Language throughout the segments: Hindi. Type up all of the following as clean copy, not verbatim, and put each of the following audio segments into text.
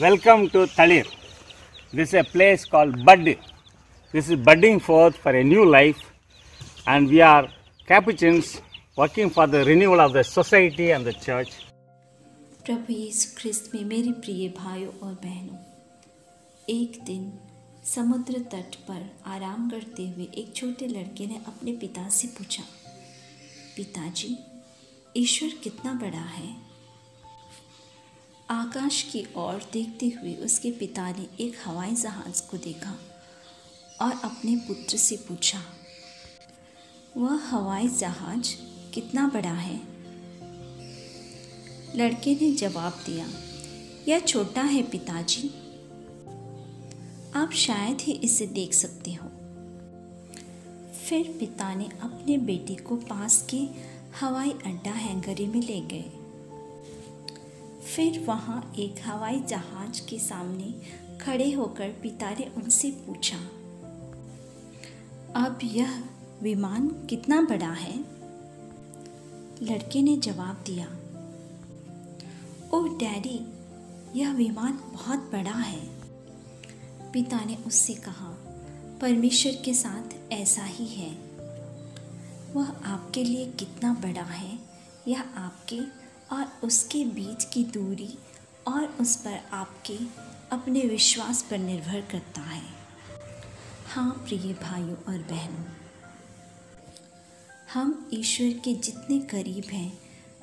Welcome to Talir. This is a place called Bud. This is budding forth for a new life, and we are Capuchins working for the renewal of the society and the church. प्रभु यीशु ख्रिस्त में मेरे प्रिय भाइयों और बहनों, एक दिन समुद्र तट पर आराम करते हुए एक छोटे लड़के ने अपने पिता से पूछा, पिताजी, ईश्वर कितना बड़ा है? आकाश की ओर देखते हुए उसके पिता ने एक हवाई जहाज को देखा और अपने पुत्र से पूछा, वह हवाई जहाज कितना बड़ा है? लड़के ने जवाब दिया, यह छोटा है पिताजी, आप शायद ही इसे देख सकते हो। फिर पिता ने अपने बेटे को पास के हवाई अड्डा हैंगरी में ले गए। फिर वहाँ एक हवाई जहाज के सामने खड़े होकर पिता ने उनसे पूछा, अब यह विमान कितना बड़ा है? लड़के ने जवाब दिया, ओह डैडी, यह विमान बहुत बड़ा है। पिता ने उससे कहा, परमेश्वर के साथ ऐसा ही है। वह आपके लिए कितना बड़ा है, यह आपके और उसके बीच की दूरी और उस पर आपके अपने विश्वास पर निर्भर करता है। हाँ प्रिय भाइयों और बहनों, हम ईश्वर के जितने करीब हैं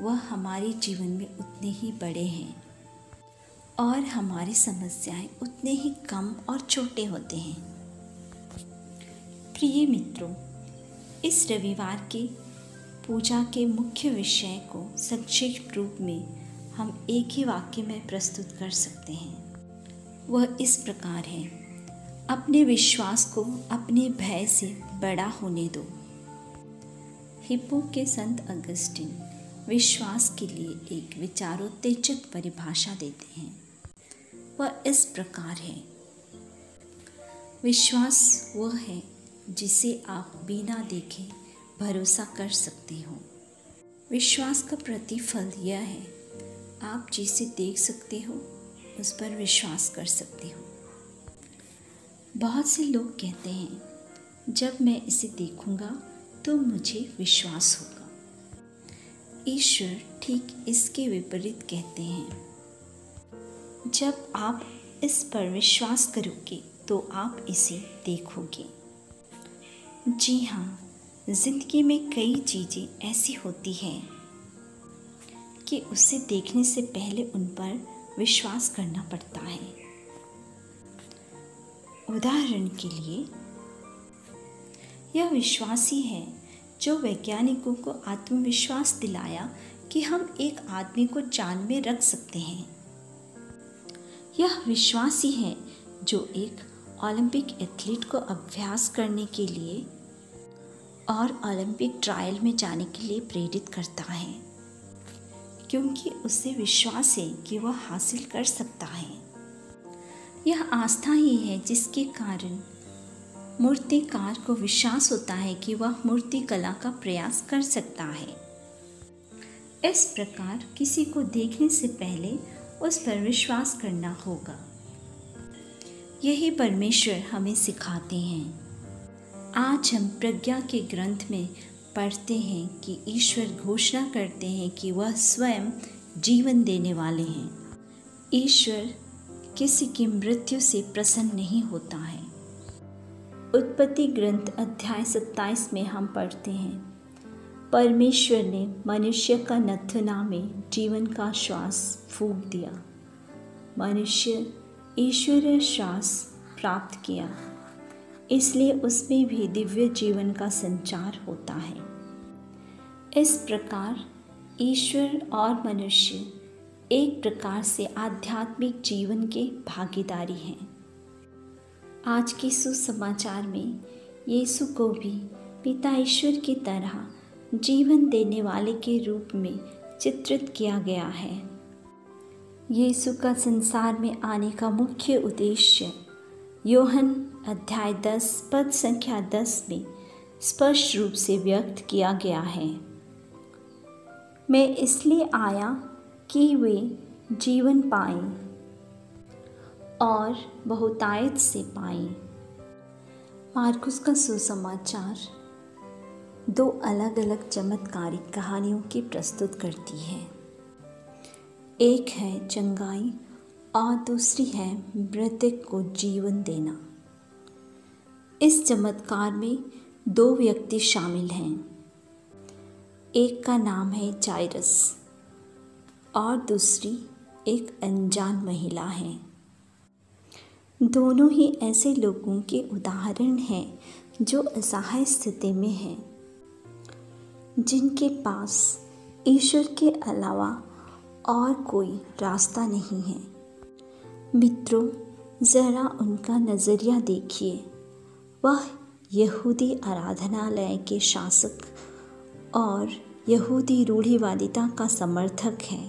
वह हमारे जीवन में उतने ही बड़े हैं और हमारी समस्याएं उतने ही कम और छोटे होते हैं। प्रिय मित्रों, इस रविवार के पूजा के मुख्य विषय को संक्षिप्त रूप में हम एक ही वाक्य में प्रस्तुत कर सकते हैं। वह इस प्रकार है, अपने विश्वास को अपने भय से बड़ा होने दो। हिप्पो के संत अगस्टिन विश्वास के लिए एक विचारोत्तेजक परिभाषा देते हैं। वह इस प्रकार है, विश्वास वह है जिसे आप बिना देखे भरोसा कर सकते हो। विश्वास का प्रतिफल यह है, आप जिसे देख सकते हो उस पर विश्वास कर सकते हो। बहुत से लोग कहते हैं, जब मैं इसे देखूंगा तो मुझे विश्वास होगा। ईश्वर ठीक इसके विपरीत कहते हैं, जब आप इस पर विश्वास करोगे तो आप इसे देखोगे। जी हाँ, ज़िंदगी में कई चीज़ें ऐसी होती हैं कि उसे देखने से पहले उन पर विश्वास करना पड़ता है। उदाहरण के लिए, यह विश्वास ही है जो वैज्ञानिकों को आत्मविश्वास दिलाया कि हम एक आदमी को चांद में रख सकते हैं। यह विश्वास ही है जो एक ओलंपिक एथलीट को अभ्यास करने के लिए और ओलंपिक ट्रायल में जाने के लिए प्रेरित करता है, क्योंकि उसे विश्वास है कि वह हासिल कर सकता है। यह आस्था ही है जिसके कारण मूर्तिकार को विश्वास होता है कि वह मूर्ति कला का प्रयास कर सकता है। इस प्रकार किसी को देखने से पहले उस पर विश्वास करना होगा। यही परमेश्वर हमें सिखाते हैं। आज हम प्रज्ञा के ग्रंथ में पढ़ते हैं कि ईश्वर घोषणा करते हैं कि वह स्वयं जीवन देने वाले हैं। ईश्वर किसी की मृत्यु से प्रसन्न नहीं होता है। उत्पत्ति ग्रंथ अध्याय 27 में हम पढ़ते हैं, परमेश्वर ने मनुष्य का नथुना में जीवन का श्वास फूंक दिया। मनुष्य ईश्वरीय श्वास प्राप्त किया, इसलिए उसमें भी दिव्य जीवन का संचार होता है। इस प्रकार ईश्वर और मनुष्य एक प्रकार से आध्यात्मिक जीवन के भागीदारी हैं। आज के सुसमाचार में यीशु को भी पिता ईश्वर की तरह जीवन देने वाले के रूप में चित्रित किया गया है। यीशु का संसार में आने का मुख्य उद्देश्य यूहन्ना अध्याय 10 पद संख्या 10 में स्पष्ट रूप से व्यक्त किया गया है। मैं इसलिए आया कि वे जीवन पाएं और बहुतायत से पाई। मार्कुस का सुसमाचार दो अलग अलग चमत्कारिक कहानियों की प्रस्तुत करती है। एक है चंगाई और दूसरी है मृतक को जीवन देना। इस चमत्कार में दो व्यक्ति शामिल हैं। एक का नाम है जायरस और दूसरी एक अनजान महिला है। दोनों ही ऐसे लोगों के उदाहरण हैं जो असहाय स्थिति में हैं, जिनके पास ईश्वर के अलावा और कोई रास्ता नहीं है। मित्रों, ज़रा उनका नज़रिया देखिए। वह यहूदी आराधनालय के शासक और यहूदी रूढ़िवादिता का समर्थक है,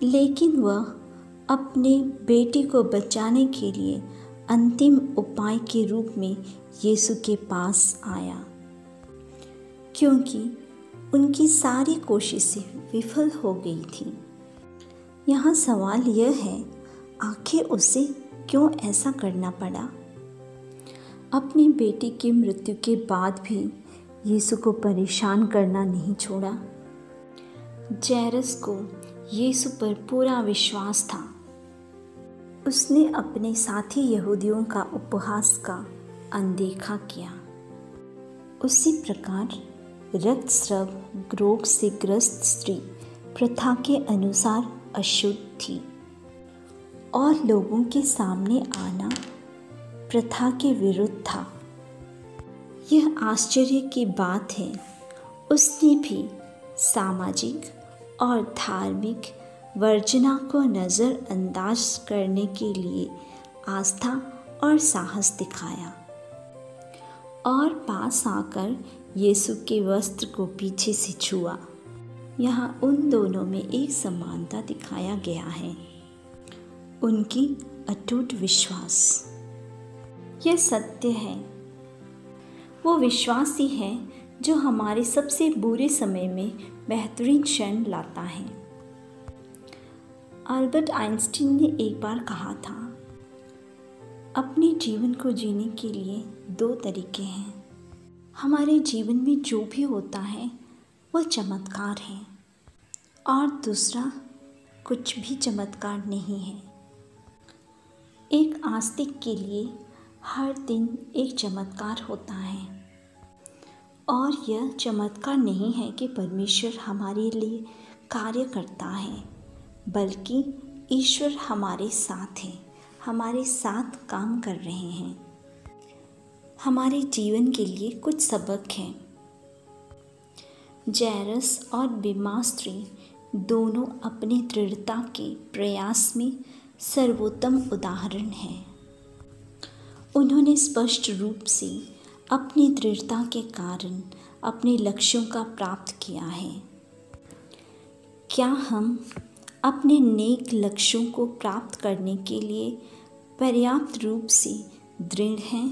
लेकिन वह अपने बेटी को बचाने के लिए अंतिम उपाय के रूप में यीशु के पास आया, क्योंकि उनकी सारी कोशिशें विफल हो गई थी। यहाँ सवाल यह है, आखिर उसे क्यों ऐसा करना पड़ा? अपनी बेटी की मृत्यु के बाद भी यीशु को परेशान करना नहीं छोड़ा। जायरस को यीशु पर पूरा विश्वास था। उसने अपने साथी यहूदियों का उपहास का अनदेखा किया। उसी प्रकार रक्तस्राव रोग से ग्रस्त स्त्री प्रथा के अनुसार अशुद्ध थी और लोगों के सामने आना प्रथा के विरुद्ध था। यह आश्चर्य की बात है, उसने भी सामाजिक और धार्मिक वर्जना को नज़रअंदाज करने के लिए आस्था और साहस दिखाया और पास आकर यीशु के वस्त्र को पीछे से छुआ। यहाँ उन दोनों में एक समानता दिखाया गया है, उनकी अटूट विश्वास। यह सत्य है, वो विश्वास ही है जो हमारे सबसे बुरे समय में बेहतरीन क्षण लाता है। अल्बर्ट आइंस्टीन ने एक बार कहा था, अपने जीवन को जीने के लिए दो तरीके हैं। हमारे जीवन में जो भी होता है वह चमत्कार है और दूसरा कुछ भी चमत्कार नहीं है। एक आस्तिक के लिए हर दिन एक चमत्कार होता है और यह चमत्कार नहीं है कि परमेश्वर हमारे लिए कार्य करता है, बल्कि ईश्वर हमारे साथ है, हमारे साथ काम कर रहे हैं। हमारे जीवन के लिए कुछ सबक हैं। जायरस और बीमार स्त्री दोनों अपनी दृढ़ता के प्रयास में सर्वोत्तम उदाहरण हैं। उन्होंने स्पष्ट रूप से अपनी दृढ़ता के कारण अपने लक्ष्यों का प्राप्त किया है। क्या हम अपने नेक लक्ष्यों को प्राप्त करने के लिए पर्याप्त रूप से दृढ़ हैं?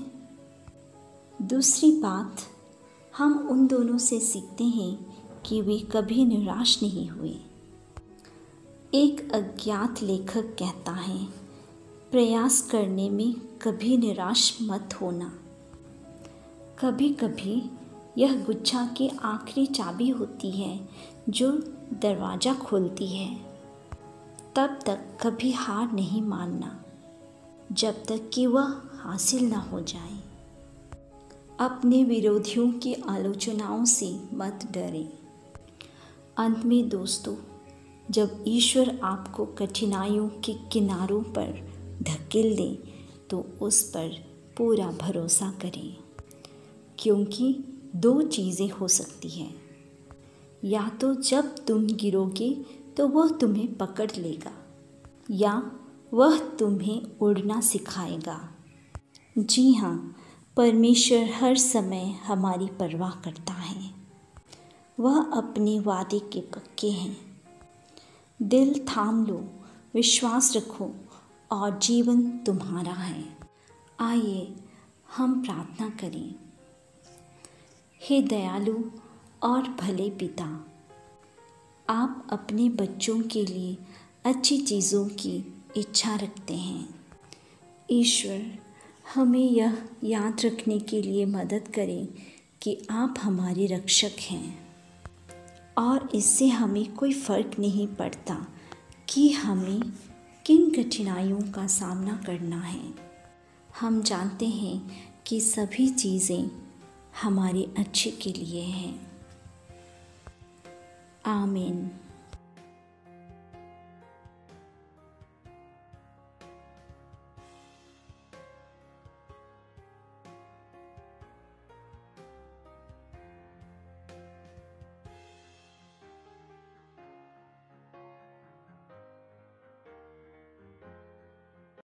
दूसरी बात, हम उन दोनों से सीखते हैं कि वे कभी निराश नहीं हुए। एक अज्ञात लेखक कहता है, प्रयास करने में कभी निराश मत होना। कभी कभी यह गुच्छा की आखिरी चाबी होती है जो दरवाज़ा खोलती है। तब तक कभी हार नहीं मानना जब तक कि वह हासिल न हो जाए। अपने विरोधियों की आलोचनाओं से मत डरें। अंत में दोस्तों, जब ईश्वर आपको कठिनाइयों के किनारों पर धकेल दे तो उस पर पूरा भरोसा करें, क्योंकि दो चीज़ें हो सकती हैं। या तो जब तुम गिरोगे तो वह तुम्हें पकड़ लेगा, या वह तुम्हें उड़ना सिखाएगा। जी हाँ, परमेश्वर हर समय हमारी परवाह करता है। वह अपने वादे के पक्के हैं। दिल थाम लो, विश्वास रखो और जीवन तुम्हारा है। आइए हम प्रार्थना करें। हे दयालु और भले पिता, आप अपने बच्चों के लिए अच्छी चीज़ों की इच्छा रखते हैं। ईश्वर, हमें यह याद रखने के लिए मदद करें कि आप हमारे रक्षक हैं और इससे हमें कोई फ़र्क नहीं पड़ता कि हमें किन कठिनाइयों का सामना करना है। हम जानते हैं कि सभी चीज़ें हमारे अच्छे के लिए हैं। आमीन।